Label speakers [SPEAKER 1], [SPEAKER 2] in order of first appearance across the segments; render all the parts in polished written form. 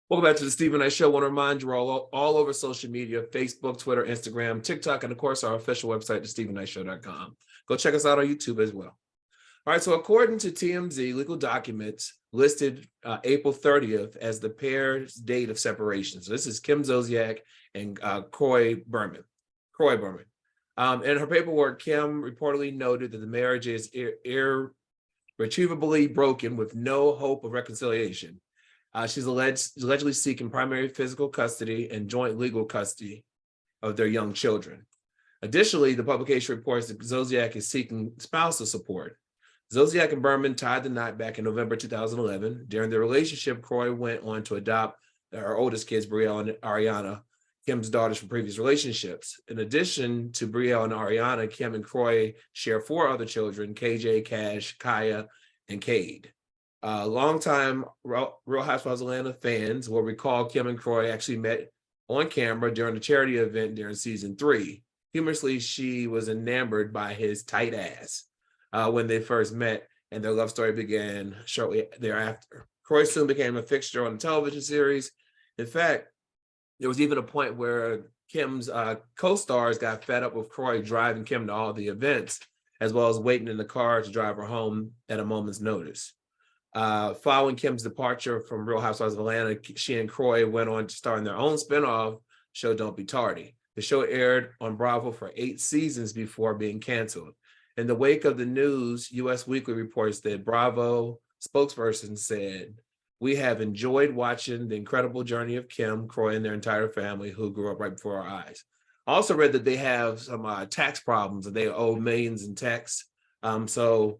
[SPEAKER 1] Welcome back to the Stephen Knight Show. I want to remind you all over social media, Facebook, Twitter, Instagram, TikTok, and of course, our official website, thestephennightshow.com. Go check us out on YouTube as well. All right, so according to TMZ, legal documents listed April 30th as the pair's date of separation. So this is Kim Zolciak and Kroy Berman. In her paperwork, Kim reportedly noted that the marriage is irretrievably broken with no hope of reconciliation. She's allegedly seeking primary physical custody and joint legal custody of their young children. Additionally, the publication reports that Zolciak is seeking spousal support. Zolciak and Berman tied the knot back in November 2011. During their relationship, Kroy went on to adopt her oldest kids, Brielle and Ariana, Kim's daughters from previous relationships. In addition to Brielle and Ariana, Kim and Kroy share 4 other children, KJ, Cash, Kaya, and Cade. Longtime Real Housewives of Atlanta fans will recall Kim and Kroy actually met on camera during a charity event during season 3. Humorously, she was enamored by his tight ass when they first met, and their love story began shortly thereafter. Kroy soon became a fixture on the television series. In fact, there was even a point where Kim's co-stars got fed up with Kroy driving Kim to all the events, as well as waiting in the car to drive her home at a moment's notice. Following Kim's departure from Real Housewives of Atlanta, she and Kroy went on to star in their own spinoff show, Don't Be Tardy. The show aired on Bravo for 8 seasons before being canceled. In the wake of the news, US Weekly reports that Bravo spokesperson said, "We have enjoyed watching the incredible journey of Kim, Kroy, and their entire family who grew up right before our eyes." I also read that they have some tax problems and they owe millions in tax. So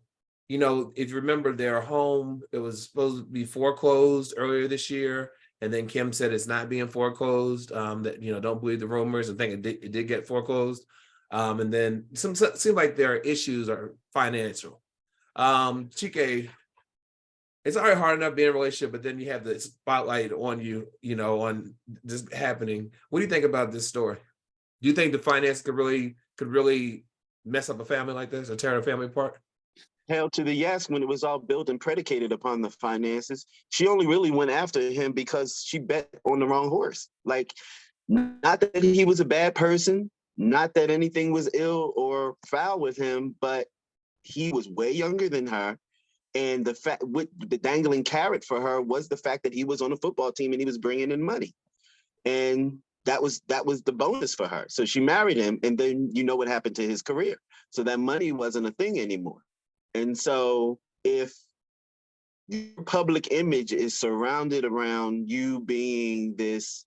[SPEAKER 1] if you remember their home, it was supposed to be foreclosed earlier this year. And then Kim said it's not being foreclosed, that, don't believe the rumors. I think it did get foreclosed. And then seems like their issues are financial. Chike, it's already hard enough being in a relationship, but then you have the spotlight on you, on this happening. What do you think about this story? Do you think the finance could really mess up a family like this or tear a family apart?
[SPEAKER 2] Hell to the yes, when it was all built and predicated upon the finances. She only really went after him because she bet on the wrong horse. Like, not that he was a bad person, not that anything was ill or foul with him, but he was way younger than her. And the dangling carrot for her was the fact that he was on a football team and he was bringing in money. And that was the bonus for her. So she married him, and then you know what happened to his career. So that money wasn't a thing anymore. And so if your public image is surrounded around you being this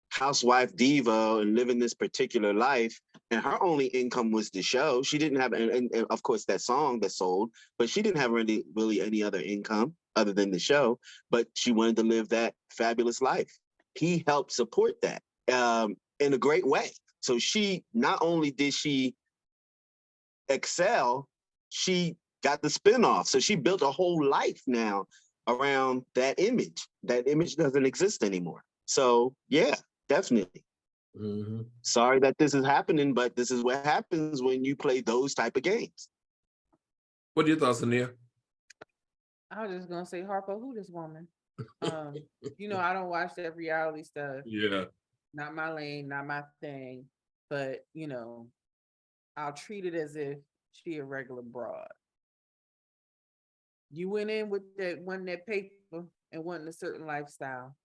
[SPEAKER 2] housewife diva and living this particular life, and her only income was the show, she didn't have, and of course that song that sold, but she didn't have really any other income other than the show, but she wanted to live that fabulous life. He helped support that in a great way. So she, not only did she excel, she got the spinoff. So she built a whole life now around that image. That image doesn't exist anymore. So yeah, definitely. Mm-hmm. Sorry that this is happening, but this is what happens when you play those type of games.
[SPEAKER 1] What are your thoughts, Ania?
[SPEAKER 3] I was just gonna say, Harpo, who this woman? I don't watch that reality stuff.
[SPEAKER 1] Yeah.
[SPEAKER 3] Not my lane, not my thing. But I'll treat it as if she a regular broad. You went in with that paper and wanting a certain lifestyle.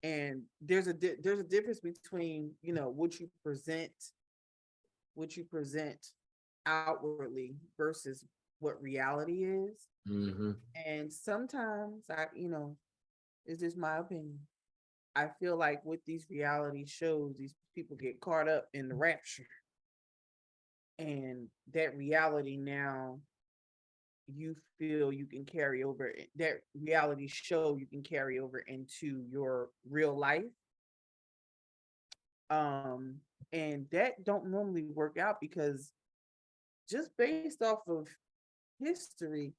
[SPEAKER 3] And there's a difference between, what you present outwardly versus what reality is.
[SPEAKER 1] Mm-hmm.
[SPEAKER 3] And sometimes it's just my opinion. I feel like with these reality shows, these people get caught up in the rapture. And that reality now, you feel you can carry over, that reality show you can carry over into your real life. And that don't normally work out, because just based off of history,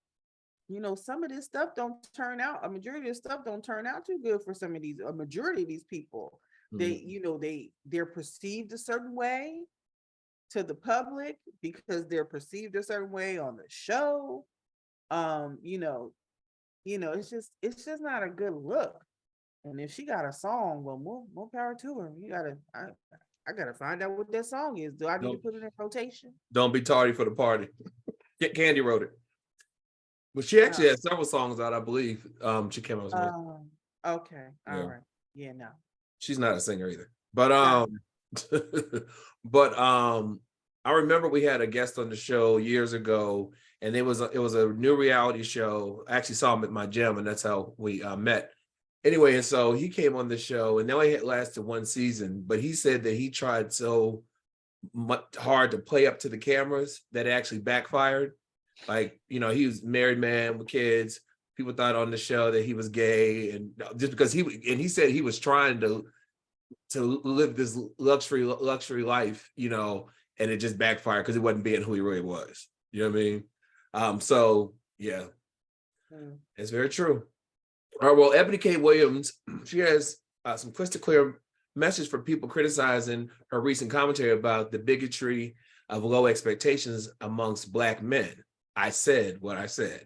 [SPEAKER 3] some of this stuff don't turn out. A majority of stuff don't turn out too good for a majority of these people. Mm-hmm. They're perceived a certain way to the public because they're perceived a certain way on the show. It's just not a good look. And if she got a song, well, more power to her. I gotta find out what that song is. Do I need to
[SPEAKER 1] Don't,
[SPEAKER 3] put it in rotation?
[SPEAKER 1] don't be tardy for the party. Candy wrote it. But she actually
[SPEAKER 3] Oh,
[SPEAKER 1] had several songs out, I believe. She came out with some.
[SPEAKER 3] okay, all
[SPEAKER 1] Yeah.
[SPEAKER 3] right, yeah, no,
[SPEAKER 1] She's not a singer either. But
[SPEAKER 3] got
[SPEAKER 1] but I remember we had a guest on the show years ago, and it was a new reality show. I actually saw him at my gym, and that's how we met. Anyway, and so he came on the show, and they only had lasted one season, but he said that he tried so much hard to play up to the cameras that it actually backfired. Like, he was a married man with kids. People thought on the show that he was gay, and just because he said he was trying to live this luxury life, and it just backfired because it wasn't being who he really was. You know what I mean? So yeah, it's very true. All right, well, Eboni K. Williams, she has some crystal clear message for people criticizing her recent commentary about the bigotry of low expectations amongst Black men. I said what I said.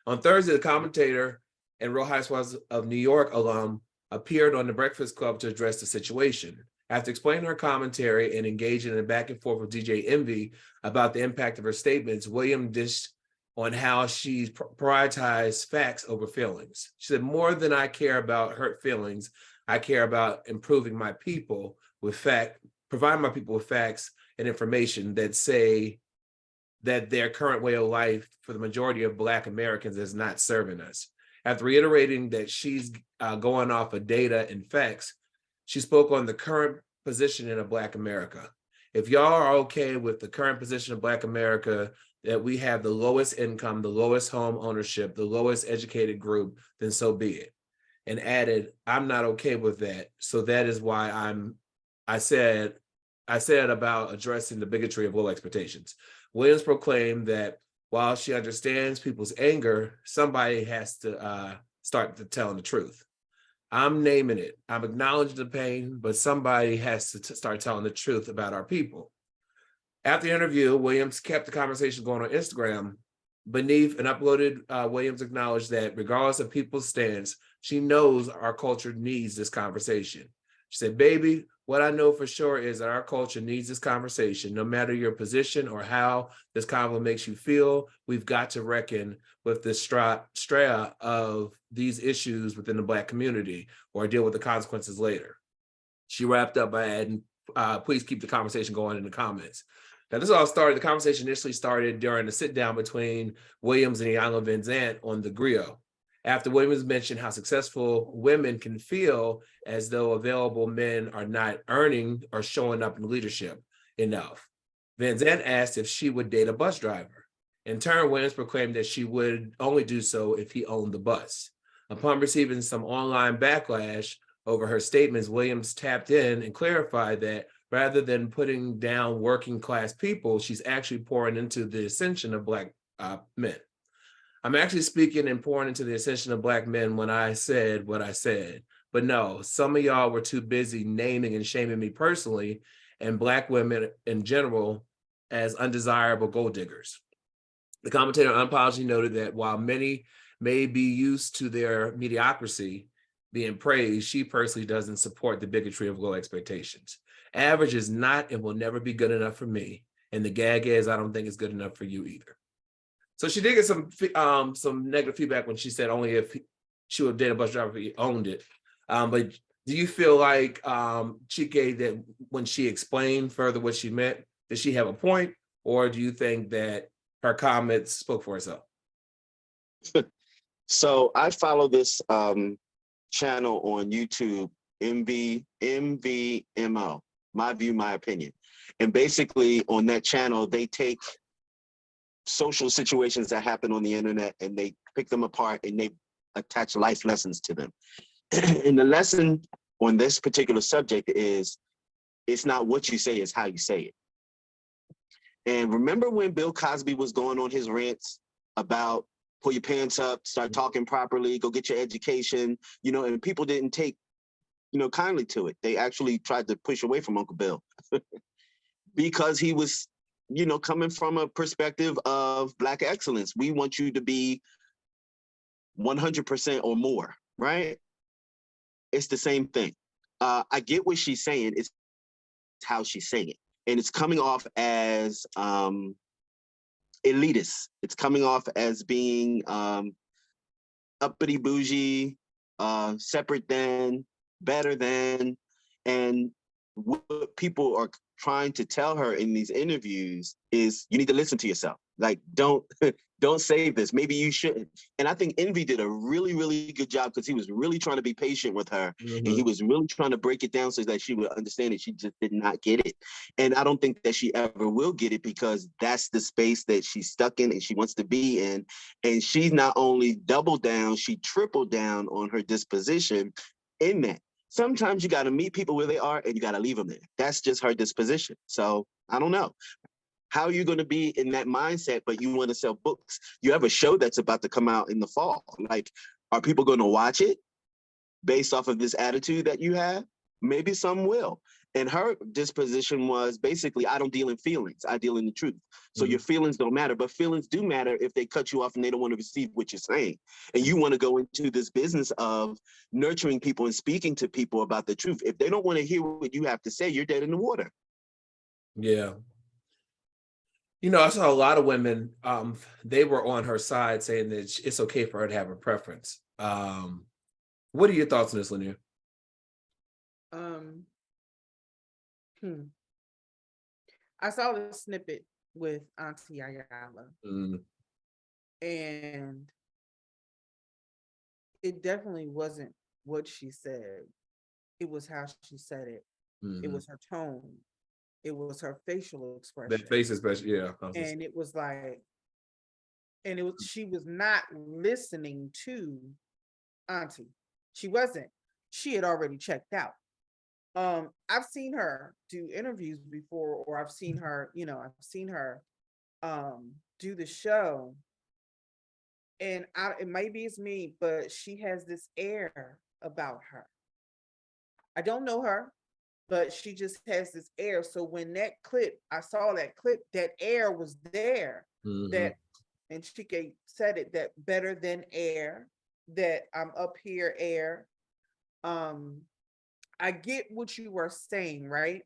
[SPEAKER 1] On Thursday, the commentator and Real Housewives of New York alum appeared on the Breakfast Club to address the situation. After explaining her commentary and engaging in a back and forth with DJ Envy about the impact of her statements, Williams dished on how she's prioritized facts over feelings. She said, more than I care about hurt feelings, I care about improving my people providing my people with facts and information that say that their current way of life for the majority of Black Americans is not serving us. After reiterating that she's going off of data and facts, she spoke on the current positioning of Black America. If y'all are okay with the current position of Black America, that we have the lowest income, the lowest home ownership, the lowest educated group, then so be it. And added, I'm not okay with that. So that is why I said about addressing the bigotry of low expectations. Williams proclaimed that while she understands people's anger, somebody has to start telling the truth. I'm naming it. I'm acknowledging the pain, but somebody has to start telling the truth about our people. After the interview, Williams kept the conversation going on Instagram. Beneath and uploaded, Williams acknowledged that regardless of people's stance, she knows our culture needs this conversation. She said, baby, what I know for sure is that our culture needs this conversation. No matter your position or how this convo makes you feel, we've got to reckon with the strata of these issues within the Black community or deal with the consequences later. She wrapped up by adding, please keep the conversation going in the comments. Now, the conversation initially started during the sit down between Williams and Iyanla Vanzant on the griot. After Williams mentioned how successful women can feel as though available men are not earning or showing up in leadership enough, Vanzant asked if she would date a bus driver. In turn, Williams proclaimed that she would only do so if he owned the bus. Upon receiving some online backlash over her statements, Williams tapped in and clarified that rather than putting down working class people, she's actually pouring into the ascension of Black men. I'm actually speaking and pouring into the ascension of Black men when I said what I said. But no, some of y'all were too busy naming and shaming me personally and Black women in general as undesirable gold diggers. The commentator unapologetically noted that while many may be used to their mediocrity being praised, she personally doesn't support the bigotry of low expectations. Average is not and will never be good enough for me. And the gag is, I don't think it's good enough for you either. So she did get some negative feedback when she said only if she would date a bus driver if he owned it. But do you feel like Chike, that when she explained further what she meant, did she have a point? Or do you think that her comments spoke for herself?
[SPEAKER 2] So I follow this channel on YouTube, MVMO, My View, My Opinion. And basically on that channel, they take social situations that happen on the internet and they pick them apart and they attach life lessons to them. And the lesson on this particular subject is, it's not what you say, it's how you say it. And remember when Bill Cosby was going on his rants about pull your pants up, start talking properly, go get your education, and people didn't take, kindly to it. They actually tried to push away from Uncle Bill because he was, coming from a perspective of Black excellence. We want you to be 100% or more, right? It's the same thing. I get what she's saying. It's how she's saying it. And it's coming off as elitist. It's coming off as being uppity bougie, separate than, better than. And what people are trying to tell her in these interviews is you need to listen to yourself. Like, don't say this. Maybe you shouldn't. And I think Envy did a really, really good job because he was really trying to be patient with her. And he was really trying to break it down so that she would understand it. She just did not get it. And I don't think that she ever will get it because that's the space that she's stuck in and she wants to be in. And she's not only doubled down, she tripled down on her disposition in that. Sometimes you got to meet people where they are and you got to leave them there. That's just her disposition. So I don't know. How are you going to be in that mindset, but you want to sell books? You have a show that's about to come out in the fall. Like, are people going to watch it based off of this attitude that you have? Maybe some will. And her disposition was basically, I don't deal in feelings. I deal in the truth. So your feelings don't matter, but feelings do matter if they cut you off and they don't want to receive what you're saying. And you want to go into this business of nurturing people and speaking to people about the truth. If they don't want to hear what you have to say, you're dead in the water.
[SPEAKER 1] Yeah. You know, I saw a lot of women, they were on her side saying that it's okay for her to have a preference. What are your thoughts on this, Lanier?
[SPEAKER 3] I saw the snippet with Auntie Ayala, and it definitely wasn't what she said. It was how she said it. It was her tone. It was her facial expression.
[SPEAKER 1] That face expression, yeah.
[SPEAKER 3] And it was like, she was not listening to Auntie. She wasn't. She had already checked out. I've seen her do interviews before, or I've seen her do the show. And it maybe it's me, but she has this air about her. I don't know her, but she just has this air. So when I saw that clip, that air was there. That, and Chike said it, that better than air, that I'm up here air. I get what you were saying, right?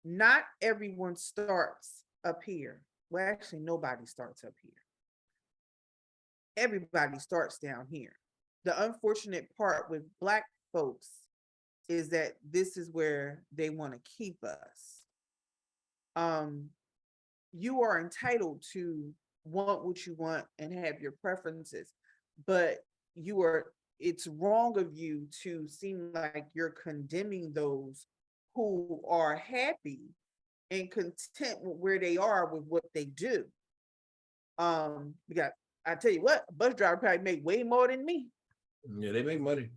[SPEAKER 3] Not everyone starts up here. Well, actually, nobody starts up here. Everybody starts down here. The unfortunate part with Black folks is that this is where they want to keep us. You are entitled to want what you want and have your preferences, but it's wrong of you to seem like you're condemning those who are happy and content with where they are with what they do. I tell you what, a bus driver probably make way more than me.
[SPEAKER 1] Yeah, they make money.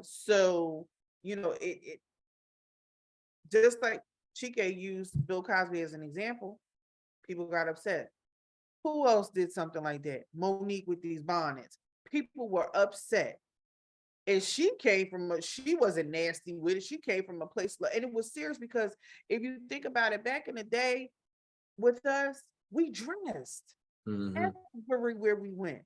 [SPEAKER 3] So it just like Chike used Bill Cosby as an example, people got upset. Who else did something like that? Monique with these bonnets. People were upset. And she wasn't nasty with it. She came from a place, and it was serious because if you think about it, back in the day with us, we dressed. Everywhere we went,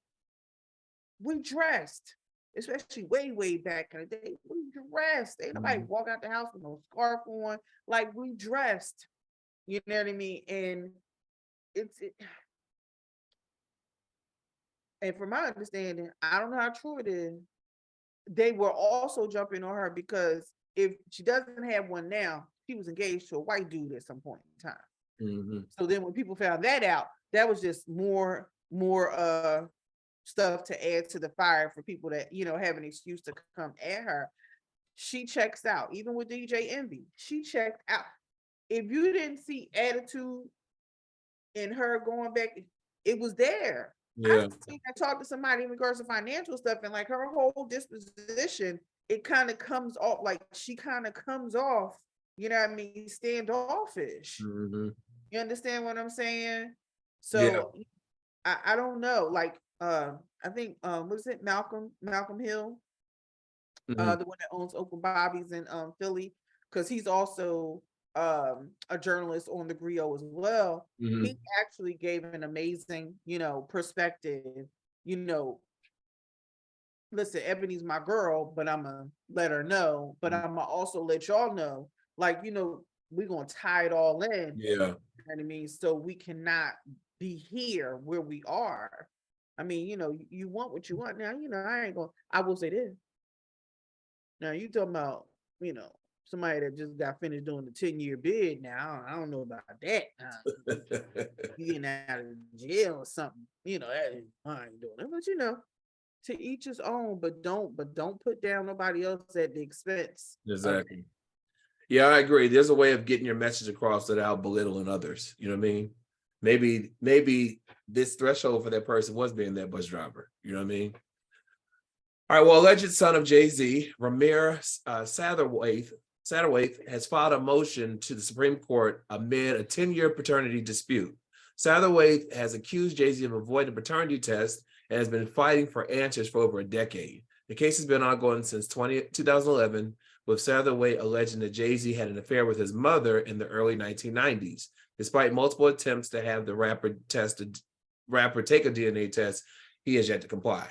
[SPEAKER 3] we dressed, especially way, way back in the day. We dressed. Ain't nobody walk out the house with no scarf on. Like, we dressed. You know what I mean? And and from my understanding, I don't know how true it is, they were also jumping on her because if she doesn't have one now, she was engaged to a white dude at some point in time. So then when people found that out, that was just more stuff to add to the fire for people that, have an excuse to come at her. She checks out. Even with DJ Envy, she checked out. If you didn't see attitude in her going back, it was there.
[SPEAKER 1] Yeah.
[SPEAKER 3] I talked to somebody in regards to financial stuff, and like her whole disposition, it kind of comes off like she kind of comes off, standoffish. You understand what I'm saying? So yeah. I don't know. Like I think what is it, Malcolm Hill, the one that owns Open Bobby's in Philly, because he's also a journalist on the Griot as well. He actually gave an amazing, perspective, listen, Ebony's my girl, but I'm gonna let her know, but I'm gonna also let y'all know, like, we're gonna tie it all in.
[SPEAKER 1] Yeah.
[SPEAKER 3] You know what I mean? So we cannot be here where we are. I mean, you want what you want. Now, I will say this. Now you talking about, somebody that just got finished doing the 10-year bid. Now, I don't know about that. You getting out of jail or something, I ain't doing it. But to each his own, but don't put down nobody else at the expense.
[SPEAKER 1] Exactly. Yeah, I agree. There's a way of getting your message across without belittling others. You know what I mean? Maybe this threshold for that person was being that bus driver. You know what I mean? All right. Well, alleged son of Jay-Z, Ramir Satterthwaite, has filed a motion to the Supreme Court amid a 10-year paternity dispute. Satterthwaite has accused Jay-Z of avoiding a paternity test and has been fighting for answers for over a decade. The case has been ongoing since 2011, with Satterthwaite alleging that Jay-Z had an affair with his mother in the early 1990s. Despite multiple attempts to have the rapper take a DNA test, he has yet to comply.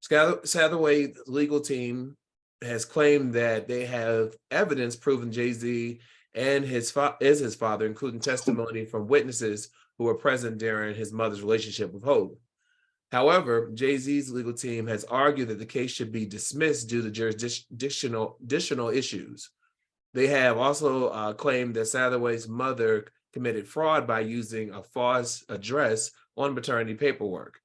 [SPEAKER 1] Satterthwaite's legal team has claimed that they have evidence proving Jay-Z and his father, including testimony from witnesses who were present during his mother's relationship with Hoax. However, Jay-Z's legal team has argued that the case should be dismissed due to jurisdictional issues. They have also claimed that Satterthwaite's mother committed fraud by using a false address on maternity paperwork.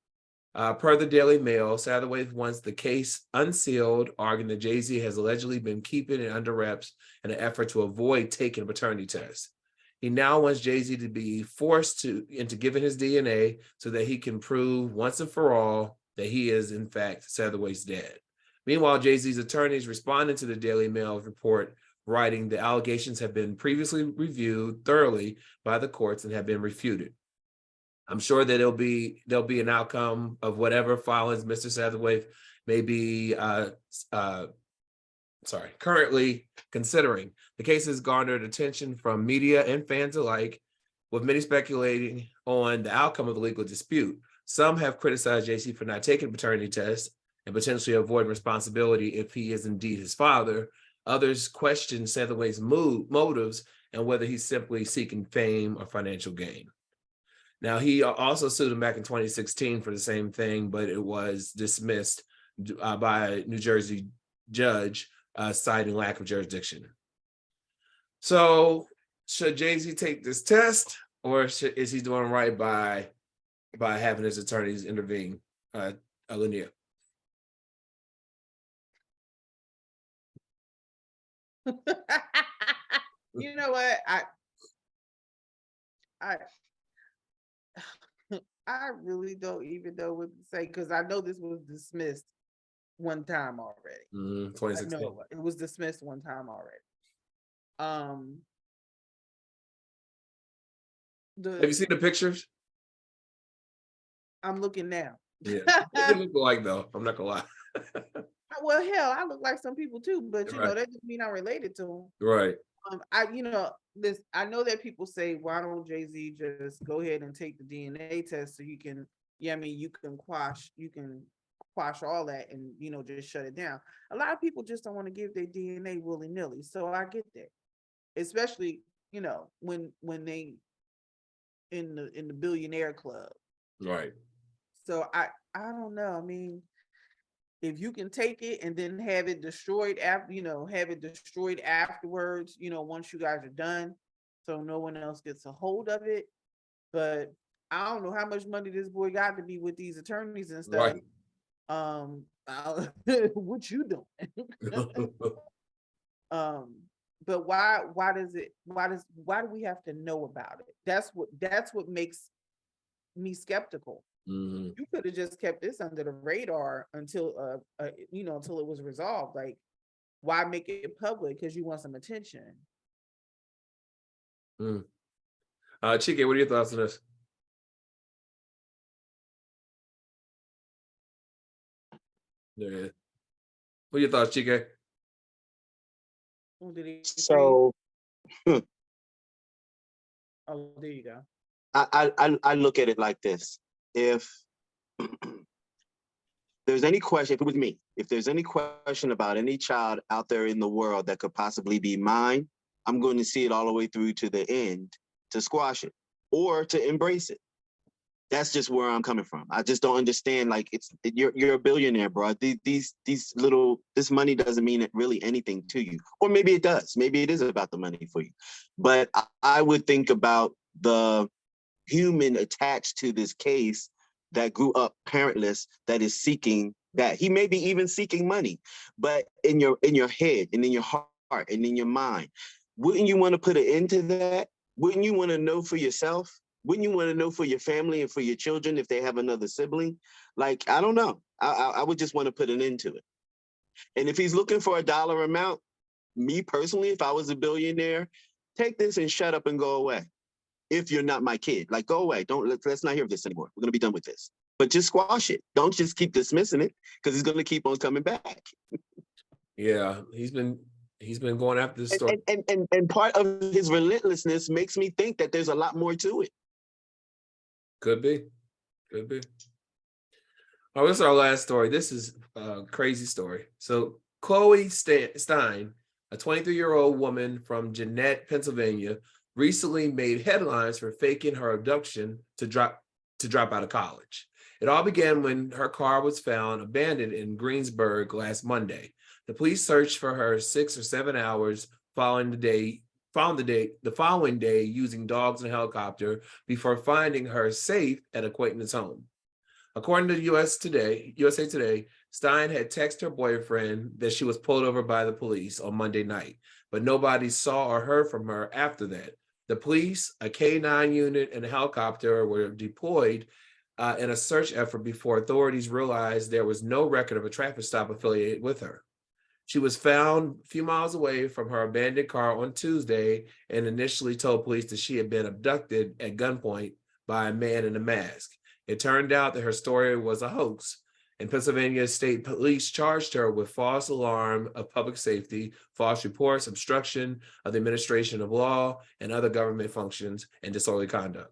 [SPEAKER 1] Per the Daily Mail, Satterthwaite wants the case unsealed, arguing that Jay-Z has allegedly been keeping it under wraps in an effort to avoid taking a paternity test. He now wants Jay-Z to be forced into giving his DNA so that he can prove once and for all that he is, in fact, Satterthwaite's dad. Meanwhile, Jay-Z's attorneys responded to the Daily Mail report, writing the allegations have been previously reviewed thoroughly by the courts and have been refuted. I'm sure that there'll be an outcome of whatever filings Mr. Satterthwaite may be currently considering. The case has garnered attention from media and fans alike, with many speculating on the outcome of the legal dispute. Some have criticized Jay-Z for not taking a paternity test and potentially avoiding responsibility if he is indeed his father. Others question Satterthwaite's motives and whether he's simply seeking fame or financial gain. Now, he also sued him back in 2016 for the same thing, but it was dismissed by a New Jersey judge, citing lack of jurisdiction. So, should Jay-Z take this test, or is he doing right by having his attorneys intervene? Linnea.
[SPEAKER 3] You know what? I really don't even know what to say, because I know this was dismissed one time already.
[SPEAKER 1] 2016.
[SPEAKER 3] No, it was dismissed one time already.
[SPEAKER 1] Have you seen the pictures?
[SPEAKER 3] I'm looking now.
[SPEAKER 1] Yeah, it look alike though. I'm not gonna lie.
[SPEAKER 3] Well, hell, I look like some people too, but
[SPEAKER 1] Right.
[SPEAKER 3] that doesn't mean I'm related to them.
[SPEAKER 1] Right.
[SPEAKER 3] I know that people say, why don't Jay-Z just go ahead and take the DNA test so you can, you can quash all that and, just shut it down. A lot of people just don't want to give their DNA willy-nilly. So I get that. Especially, when they in the billionaire club.
[SPEAKER 1] Right.
[SPEAKER 3] So I don't know. I mean, if you can take it and then have it destroyed afterwards, once you guys are done, so no one else gets a hold of it. But I don't know how much money this boy got to be with these attorneys and stuff.
[SPEAKER 1] Right.
[SPEAKER 3] What you doing? But why do we have to know about it? That's what makes me skeptical.
[SPEAKER 1] Mm-hmm.
[SPEAKER 3] You could have just kept this under the radar until until it was resolved. Like, why make it public? Because you want some attention.
[SPEAKER 1] Chike, what are your thoughts on this? Yeah. What are your thoughts, Chike?
[SPEAKER 3] Oh, did he
[SPEAKER 2] So
[SPEAKER 3] oh, there you go.
[SPEAKER 2] I look at it like this. If there's any question, if it was me, if there's any question about any child out there in the world that could possibly be mine, I'm going to see it all the way through to the end to squash it or to embrace it. That's just where I'm coming from. I just don't understand. Like, you're a billionaire, bro. This money doesn't mean really anything to you, or maybe it does. Maybe it is about the money for you. But I would think about the human attached to this case that grew up parentless, that is seeking that. He may be even seeking money, but in your head and in your heart and in your mind, wouldn't you want to put an end to that? Wouldn't you want to know for yourself? Wouldn't you want to know for your family and for your children if they have another sibling? Like, I don't know. I would just want to put an end to it. And if he's looking for a dollar amount, me personally, if I was a billionaire, take this and shut up and go away. If you're not my kid, like, go away. Let's not hear this anymore. We're gonna be done with this. But just squash it. Don't just keep dismissing it, because he's gonna keep on coming back.
[SPEAKER 1] Yeah, he's been going after this story.
[SPEAKER 2] And part of his relentlessness makes me think that there's a lot more to it.
[SPEAKER 1] Could be. Oh, this is our last story. This is a crazy story. So Chloe Stein, a 23-year-old woman from Jeanette, Pennsylvania, recently made headlines for faking her abduction to drop out of college. It all began when her car was found abandoned in Greensburg last Monday. The police searched for her 6 or 7 hours following the following day using dogs and a helicopter before finding her safe at an acquaintance's home. According to USA Today, Stein had texted her boyfriend that she was pulled over by the police on Monday night, but nobody saw or heard from her after that. The police, a K-9 unit, and a helicopter were deployed in a search effort before authorities realized there was no record of a traffic stop affiliated with her. She was found a few miles away from her abandoned car on Tuesday and initially told police that she had been abducted at gunpoint by a man in a mask. It turned out that her story was a hoax, and Pennsylvania State Police charged her with false alarm of public safety, false reports, obstruction of the administration of law and other government functions, and disorderly conduct.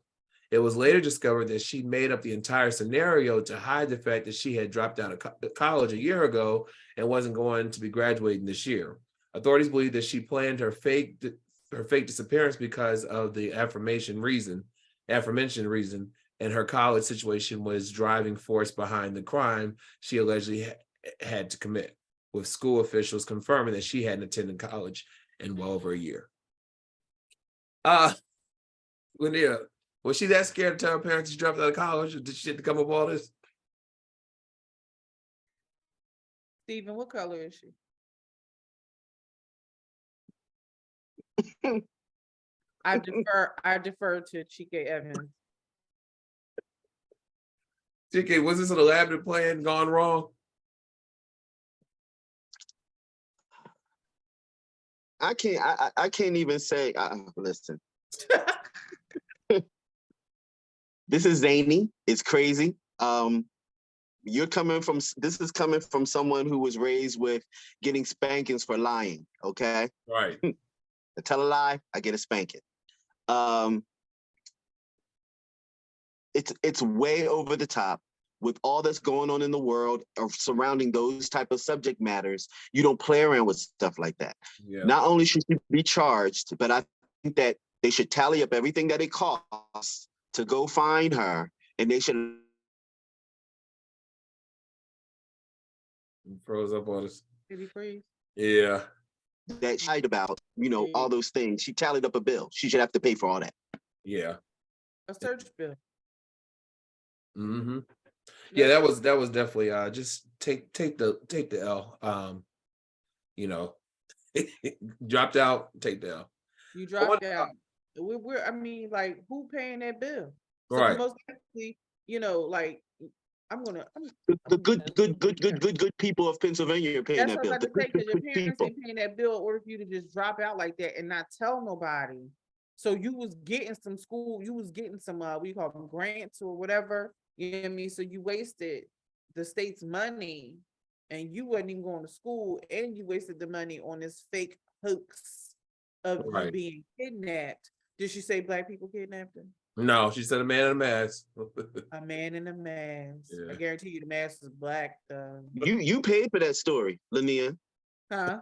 [SPEAKER 1] It was later discovered that she made up the entire scenario to hide the fact that she had dropped out of college a year ago and wasn't going to be graduating this year. Authorities believe that she planned her fake disappearance because of the aforementioned reason, and her college situation was driving force behind the crime she allegedly had to commit, with school officials confirming that she hadn't attended college in well over a year. Linnea, was she that scared to tell her parents she dropped out of college, or did she have to come up with all this?
[SPEAKER 3] Stephen, what color is she? I defer to Chike Evans.
[SPEAKER 1] Chike, was this an elaborate plan gone wrong?
[SPEAKER 2] I can't even say. Listen, this is zany. It's crazy. This is coming from someone who was raised with getting spankings for lying. Okay,
[SPEAKER 1] Right.
[SPEAKER 2] I tell a lie, I get a spanking. It's way over the top. With all that's going on in the world or surrounding those type of subject matters, you don't play around with stuff like that.
[SPEAKER 1] Yeah.
[SPEAKER 2] Not only should she be charged, but I think that they should tally up everything that it costs to go find her, and they should.
[SPEAKER 1] Froze up on us.
[SPEAKER 3] Did he freeze?
[SPEAKER 1] Yeah.
[SPEAKER 2] That she lied about, all those things. She tallied up a bill. She should have to pay for all that.
[SPEAKER 1] Yeah.
[SPEAKER 3] A search bill.
[SPEAKER 1] Mm-hmm. Yeah, that was definitely just take the L. Dropped out, take the L.
[SPEAKER 3] You dropped out. I mean, like, who paying that bill? So
[SPEAKER 1] Right.
[SPEAKER 3] most likely, like,
[SPEAKER 2] the good people of Pennsylvania are paying that bill.
[SPEAKER 3] That's what I was about to say, because your parents ain't paying that bill in order for you to just drop out like that and not tell nobody. So you was getting some what you call them, grants or whatever. You know what I mean? So you wasted the state's money, and you wasn't even going to school, and you wasted the money on this fake hoax of you being kidnapped. Did she say Black people kidnapped him?
[SPEAKER 1] No, she said a man in a mask.
[SPEAKER 3] A man in a mask.
[SPEAKER 1] Yeah.
[SPEAKER 3] I guarantee you the mask is black though.
[SPEAKER 2] You paid for that story, Linnea.
[SPEAKER 3] Huh?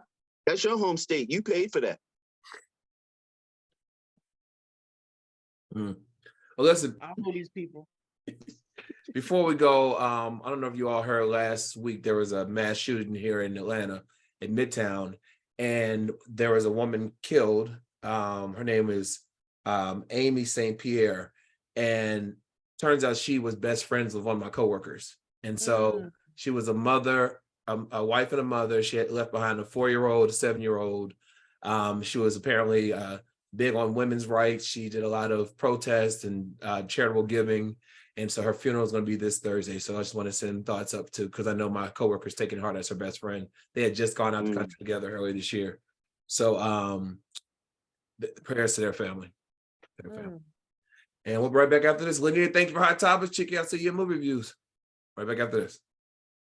[SPEAKER 2] That's your home state. You paid for that.
[SPEAKER 1] Well, listen,
[SPEAKER 3] I don't know these people.
[SPEAKER 1] before we go, I don't know if you all heard last week, there was a mass shooting here in Atlanta, in Midtown, and there was a woman killed. Her name is Amy St. Pierre, and turns out she was best friends with one of my coworkers. And so she was a mother, a wife and a mother. She had left behind a 4-year-old, a 7-year-old. She was apparently big on women's rights. She did a lot of protests and charitable giving. And so her funeral is going to be this Thursday. So I just want to send thoughts up to, because I know my coworker's taking heart as her best friend. They had just gone out the country together earlier this year. So prayers to their family. And we'll be right back after this. Linnea, thank you for Hot Topics. Check out some of your movie reviews. Right back after this.